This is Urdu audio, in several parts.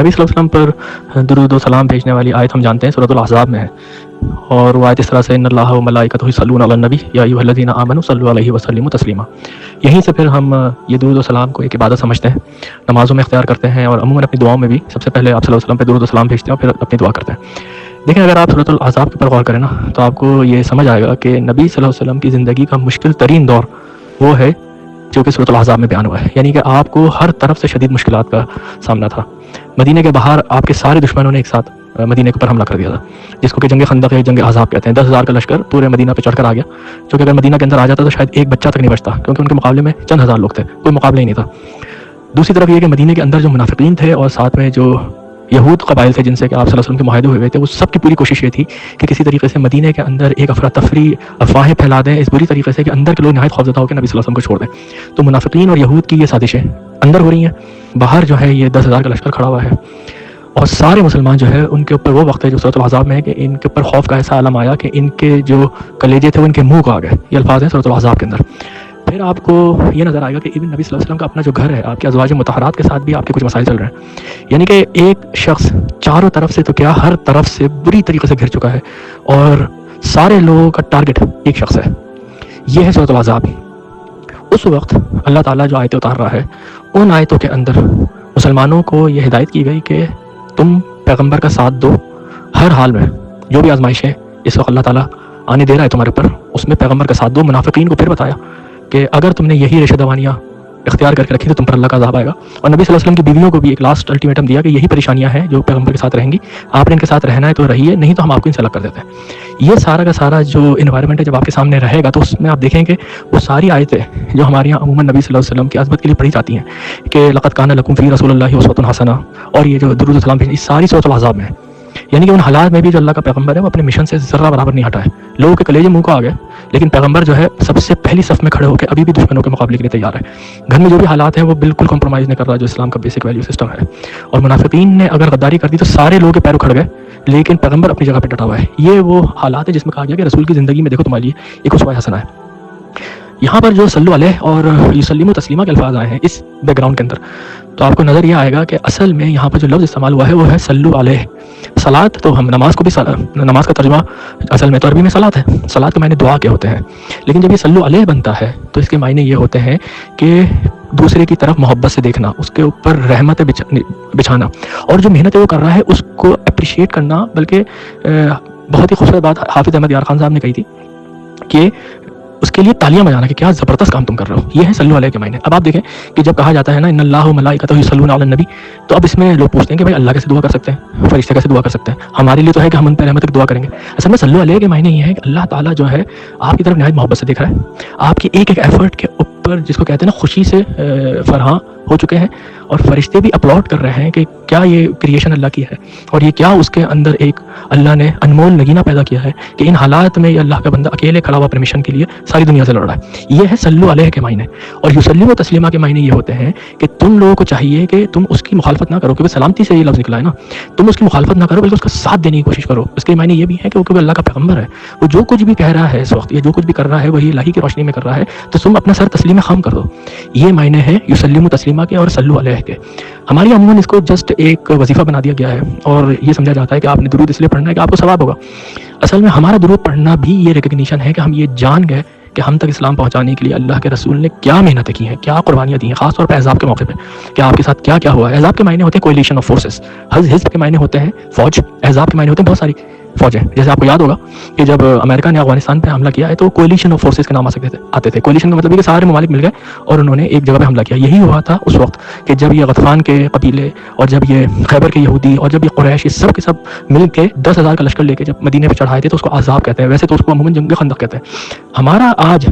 نبی صلی اللہ علیہ وسلم پر درود و سلام بھیجنے والی آیت ہم جانتے ہیں سورۃ الاحزاب میں ہے، اور وہ آیت اس طرح سے ان اللہ و ملائکتہ یصلون علی النبی یا ایھا الذین آمنوا صلوا علیہ وسلموا تسلیما۔ یہیں سے پھر ہم یہ درود و سلام کو ایک عبادت سمجھتے ہیں، نمازوں میں اختیار کرتے ہیں، اور عموماً اپنی دعاؤں میں بھی سب سے پہلے آپ صلی اللہ علیہ وسلم پہ درود و سلام بھیجتے ہیں اور پھر اپنی دعا کرتے ہیں۔ دیکھیں اگر آپ سورۃ الاحزاب کے اوپر غور کریں نا تو آپ کو یہ سمجھ آئے گا کہ نبی صلی اللہ علیہ وسلم کی زندگی کا مشکل ترین دور وہ ہے جو کہ سورۃ الاحزاب میں بیان ہوا ہے، یعنی کہ آپ کو ہر طرف سے شدید مشکلات کا سامنا تھا۔ مدینے کے باہر آپ کے سارے دشمنوں نے ایک ساتھ مدینے کے اوپر حملہ کر دیا تھا، جس کو کہ جنگ خندق یا جنگ احزاب کہتے ہیں۔ 10,000 کا لشکر پورے مدینہ پہ چڑھ کر آ گیا، جو کہ اگر مدینہ کے اندر آ جاتا تو شاید ایک بچہ تک نہیں بچتا، کیونکہ ان کے مقابلے میں چند ہزار لوگ تھے، کوئی مقابلہ ہی نہیں تھا۔ دوسری طرف یہ کہ مدینے کے اندر جو منافقین تھے اور ساتھ میں جو یہود قبائل تھے جن سے کہ آپ صلی اللہ علیہ وسلم کے معاہدے ہوئے تھے، وہ سب کی پوری کوشش یہ تھی کہ کسی طریقے سے مدینے کے اندر ایک افراتفری افواہیں پھیلا دیں اس بری طریقے سے کہ اندر کے لوگ نہایت خوفزدہ ہو کے نبی صلی اللہ علیہ وسلم کو چھوڑ دیں۔ تو منافقین اور یہود کی یہ سازشیں اندر ہو رہی ہیں، باہر جو ہے یہ 10,000 کا لشکر کھڑا ہوا ہے، اور سارے مسلمان جو ہے ان کے اوپر وہ وقت ہے جو سورۃ الاحزاب میں ہے کہ ان کے اوپر خوف کا ایسا عالم آیا کہ ان کے جو کلیجے تھے وہ ان کے منہ کو آ گئے۔ یہ الفاظ ہیں سورۃ الاحزاب کے اندر۔ پھر آپ کو یہ نظر آئے گا کہ ایون نبی صلی اللہ علیہ وسلم کا اپنا جو گھر ہے، آپ کے ازواج مطہرات کے ساتھ بھی آپ کے کچھ مسائل چل رہے ہیں، یعنی کہ ایک شخص چاروں طرف سے تو کیا ہر طرف سے بری طریقے سے گھر چکا ہے، اور سارے لوگوں کا ٹارگٹ ایک شخص ہے۔ یہ ہے سورۃ الاحزاب۔ اس وقت اللہ تعالیٰ جو آیتیں اتار رہا ہے، ان آیتوں کے اندر مسلمانوں کو یہ ہدایت کی گئی کہ تم پیغمبر کا ساتھ دو ہر حال میں، جو بھی آزمائشیں اس وقت اللہ تعالیٰ آنے دے رہا ہے تمہارے اوپر، اس میں پیغمبر کا ساتھ دو۔ منافقین کو پھر بتایا کہ اگر تم نے یہی ریشہ دوانیاں اختیار کر کے رکھی تو تم پر اللہ کا عذاب آئے گا، اور نبی صلی اللہ علیہ وسلم کی بیویوں کو بھی ایک لاسٹ الٹیمیٹم دیا کہ یہی پریشانیاں ہیں جو پیغمبر کے ساتھ رہیں گی، آپ نے ان کے ساتھ رہنا ہے تو رہیے، نہیں تو ہم آپ کو ان سے الگ کر دیتے ہیں۔ یہ سارا کا سارا جو انوائرمنٹ ہے جب آپ کے سامنے رہے گا تو اس میں آپ دیکھیں کہ وہ ساری آیتیں جو ہمارے یہاں عموماً نبی صلی اللہ علیہ وسلم کی عظمت کے لیے پڑھی جاتی ہیں کہ لقد کان لکم فی رسول اللہ اسوۃ حسنہ، اور یہ جو درود و سلام بھیجنا، یہ ساری سورۃ الاحزاب میں ہے۔ یعنی کہ ان حالات میں بھی جو اللہ کا پیغمبر ہے وہ اپنے مشن سے ذرہ برابر نہیں ہٹا ہے۔ لوگوں کے کلیجے منہ کو آ گئے، لیکن پیغمبر جو ہے سب سے پہلی صف میں کھڑے ہو کے ابھی بھی دشمنوں کے مقابلے کے لیے تیار ہے۔ گھر میں جو بھی حالات ہیں وہ بالکل کمپرومائز نہیں کر رہا جو اسلام کا بیسک ویلیو سسٹم ہے، اور منافقین نے اگر غداری کر دی تو سارے لوگوں کے پیروں کھڑ گئے، لیکن پیغمبر اپنی جگہ پہ ڈٹا ہوا ہے۔ یہ وہ حالات ہیں جس میں کہا گیا کہ رسول کی زندگی میں دیکھو تمہارے لیے ایک اسوہ حسنہ ہے۔ یہاں پر جو صلو علیہ اور یسلموا تسلیما کے الفاظ آئے ہیں اس بیک گراؤنڈ کے اندر، تو آپ کو نظر یہ آئے گا کہ اصل میں یہاں پر جو لفظ استعمال ہوا ہے وہ ہے صلو علیہ۔ صلاۃ تو ہم نماز کو بھی نماز کا ترجمہ اصل میں تو عربی میں صلاۃ ہے، صلاۃ کے معنی دعا کے ہوتے ہیں، لیکن جب یہ صلو علیہ بنتا ہے تو اس کے معنی یہ ہوتے ہیں کہ دوسرے کی طرف محبت سے دیکھنا، اس کے اوپر رحمت بچھانا، اور جو محنت وہ کر رہا ہے اس کو اپریشیٹ کرنا۔ بلکہ بہت ہی خوبصورت بات حافظ احمد یار خان صاحب نے کہی تھی کہ اس کے لیے تالیاں بجانا کہ کیا زبردست کام تم کر رہے ہو۔ یہ ہے صلو علیہ کے معنی۔ اب آپ دیکھیں کہ جب کہا جاتا ہے نا ان اللہ و ملائکتہ یصلون علی النبی، تو اب اس میں لوگ پوچھتے ہیں کہ بھائی اللہ کیسے دعا کر سکتے ہیں، فرشتے کیسے دعا کر سکتے ہیں؟ ہمارے لیے تو ہے کہ ہم ان پہ رحمت کی دعا کریں گے۔ اصل میں صلو علیہ کے معنی یہ ہے کہ اللہ تعالیٰ جو ہے آپ کی طرف نہایت محبت سے دیکھ رہا ہے، آپ کی ایک ایک ایفرٹ کے اوپر جس کو کہتے ہیں نا خوشی سے فرحاں ہو چکے ہیں، اور فرشتے بھی اپلاؤڈ کر رہے ہیں کہ کیا یہ کریشن اللہ کی ہے، اور یہ کیا اس کے اندر ایک اللہ نے انمول نگینہ پیدا کیا ہے کہ ان حالات میں یہ اللہ کا بندہ اکیلے کھڑا ہوا اپنے مشن کے لیے ساری دنیا سے لڑ رہا ہے۔ یہ ہے صلو علیہ کے معنی۔ اور یسلموا تسلیما کے معنی یہ ہوتے ہیں کہ تم لوگوں کو چاہیے کہ تم اس کی مخالفت نہ کرو، کیونکہ سلامتی سے یہ لفظ نکلا ہے نا، تم اس کی مخالفت نہ کرو بلکہ اس کا ساتھ دینے کی کوشش کرو۔ اس کے معنی یہ بھی ہے کہ وہ اللہ کا پیغمبر ہے، وہ جو کچھ بھی کہہ رہا ہے اس وقت، یہ جو کچھ بھی کر رہا ہے وہی الہی کی روشنی میں کر رہا ہے، تو تم اپنا سر تسلیم خام کر دو۔ یہ معنی ہے یسلموا تسلیما کے اور صلو علیہ کے۔ ہماری عموماً اس کو جسٹ ایک وظیفہ بنا دیا گیا ہے، اور یہ سمجھا جاتا ہے کہ آپ نے درود اس لیے پڑھنا ہے کہ آپ کو ثواب ہوگا۔ اصل میں ہمارا درود پڑھنا بھی یہ ریکگنیشن ہے کہ ہم یہ جان گئے کہ ہم تک اسلام پہنچانے کے لیے اللہ کے رسول نے کیا محنتیں کی ہیں، کیا قربانیاں دی ہیں، خاص طور پہ احزاب کے موقع پہ کہ آپ کے ساتھ کیا کیا ہوا ہے۔ احزاب کے معنی ہوتے ہیں کولیشن آف فورسز، حزب کے معنی ہوتے ہیں فوج، احزاب کے معنی ہوتے ہیں بہت ساری فوجیں۔ جیسے آپ کو یاد ہوگا کہ جب امریکہ نے افغانستان پہ حملہ کیا ہے تو کولیشن آف فورسز کے نام آتے تھے۔ کولیشن کا مطلب یہ کہ سارے ممالک مل گئے اور انہوں نے ایک جگہ پہ حملہ کیا۔ یہی ہوا تھا اس وقت کہ جب یہ غطفان کے قبیلے اور جب یہ خیبر کے یہودی اور جب یہ قریش، یہ سب کے سب مل کے 10,000 کا لشکر لے کے جب مدینے پہ چڑھائے تھے تو اس کو احزاب کہتے ہیں، ویسے تو اس کو عموماً جنگ خندق کہتے ہیں۔ ہمارا آج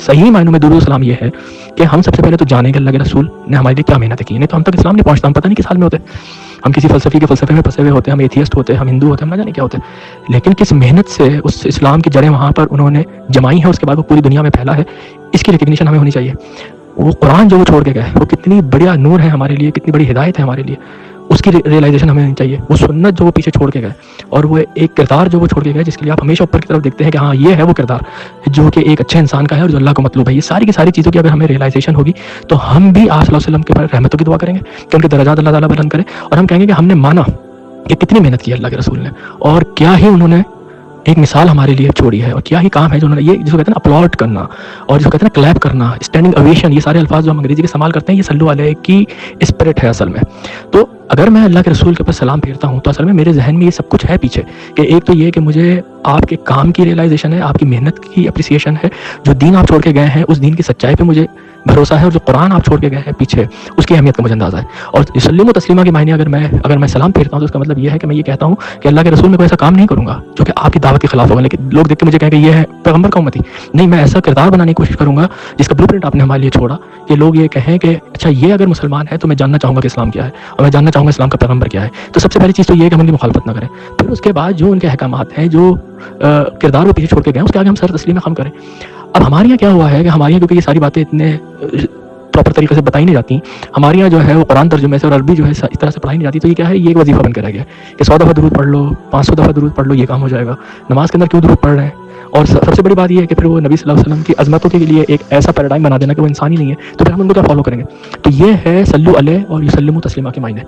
صحیح معنوں میں درود و سلام یہ ہے کہ ہم سب سے پہلے تو جانیں کہ اللہ کے رسول نے ہمارے لیے کیا محنتیں کی، نہیں تو ہم تک اسلام نہیں پہنچتا، ہم پتہ نہیں کس حال میں ہوتے، ہم کسی فلسفی کے فلسفے میں پھنسے ہوئے ہوتے ہیں، ہم ایتھیسٹ ہوتے ہیں، ہم ہندو ہوتے ہیں، ہم نہ جانے کیا ہوتے ہیں، لیکن کس محنت سے اس اسلام کی جڑیں وہاں پر انہوں نے جمائی ہیں، اس کے بعد وہ پوری دنیا میں پھیلا ہے، اس کی ریکگنیشن ہمیں ہونی چاہیے۔ وہ قرآن جو وہ چھوڑ کے گئے وہ کتنی بڑیا نور ہے ہمارے لیے، کتنی بڑی ہدایت ہے ہمارے لیے، اس کی ریئلائزیشن ہمیں نہیں چاہیے. وہ سنت جو وہ پیچھے چھوڑ کے گئے اور وہ ایک کردار جو وہ چھوڑ کے گئے جس کے لیے آپ ہمیشہ اوپر کی طرف دیکھتے ہیں کہ ہاں یہ ہے وہ کردار جو کہ ایک اچھے انسان کا ہے اور جو اللہ کو مطلوب ہے. یہ ساری کی ساری چیزوں کی اگر ہمیں ریئلائزیشن ہوگی تو ہم بھی آپ صلی اللہ علیہ وسلم کے اوپر رحمتوں کی دعا کریں گے کہ ان کے درجات اللہ تعالیٰ بلند کرے, اور ہم کہیں گے کہ ہم نے مانا کہ کتنی محنت کی اللہ کے رسول نے اور کیا ہی انہوں نے ایک مثال ہمارے لیے چھوڑی ہے, اور کیا ہی کام ہے جو انہوں نے, یہ جس کو کہتے ہیں نا اپلاڈ کرنا اور جس کو کہتے ہیں نا کلیپ کرنا, اسٹینڈنگ اویشن, یہ سارے الفاظ جو ہم انگریزی کے استعمال کرتے ہیں یہ صلو علیہ کی اسپرٹ ہے اصل میں. تو اگر میں اللہ کے رسول کے اوپر سلام پھیرتا ہوں تو اصل میں میرے ذہن میں یہ سب کچھ ہے پیچھے, کہ ایک تو یہ کہ مجھے آپ کے کام کی ریئلائزیشن ہے, آپ کی محنت کی اپریسیشن ہے, جو دین آپ چھوڑ کے گئے ہیں اس دین کی سچائی پہ مجھے بھروسہ ہے, اور جو قرآن آپ چھوڑ کے گئے ہیں پیچھے اس کی اہمیت کا مجھے اندازہ ہے. اور یسلم و تسلیمہ کے معنی اگر میں سلام پھیرتا ہوں تو اس کا مطلب یہ ہے کہ میں یہ کہتا ہوں کہ اللہ کے رسول میں کوئی ایسا کام نہیں کروں گا جو کہ آپ کی دعوت کے خلاف ہوگا, لیکن لوگ دیکھ کے مجھے کہیں کہ یہ ہے پیغمبر کا امتی. نہیں, میں ایسا کردار بنانے کی کوشش کروں گا جس کا بلو پرنٹ آپ نے ہمارے لیے چھوڑا, کہ لوگ یہ کہیں کہ اچھا یہ اگر مسلمان ہے تو میں جاننا چاہوں گا کہ اسلام کیا ہے, اور میں جاننا چاہوں گا اسلام کا پیغمبر کیا ہے. تو سب سے پہلی چیز تو یہ ہے کہ ہم ان کی مخالفت نہ کریں. پھر اس کے بعد جو ان کے احکامات ہیں, جو کردار وہ پیچھے چھوڑ کے گئے, اس کے آگے ہم سر تسلیم خم کریں. اب ہمارے یہاں کیا ہوا ہے کہ ہمارے یہاں کیونکہ یہ ساری باتیں اتنے پراپر طریقے سے بتائی نہیں جاتی, ہمارے یہاں جو ہے وہ قرآن ترجمے سے اور عربی جو ہے اس طرح سے پڑھائی نہیں جاتی, تو یہ کیا ہے, یہ ایک وظیفہ بن کے رہ گیا کہ 100 دفعہ درود پڑھ لو, 500 دفعہ درود پڑھ لو, یہ کام ہو جائے گا. نماز کے اندر کیوں درود پڑھ رہے ہیں؟ اور سب سے بڑی بات یہ ہے کہ پھر وہ نبی صلی اللہ علیہ وسلم کی عظمتوں کے لیے ایک ایسا پیراڈائم بنا دینا کہ وہ انسان ہی نہیں ہے, تو پھر ہم ان کو کیا فالو کریں گے. تو یہ ہے صلو علیہ اور یسلموا تسلیما کے معنی.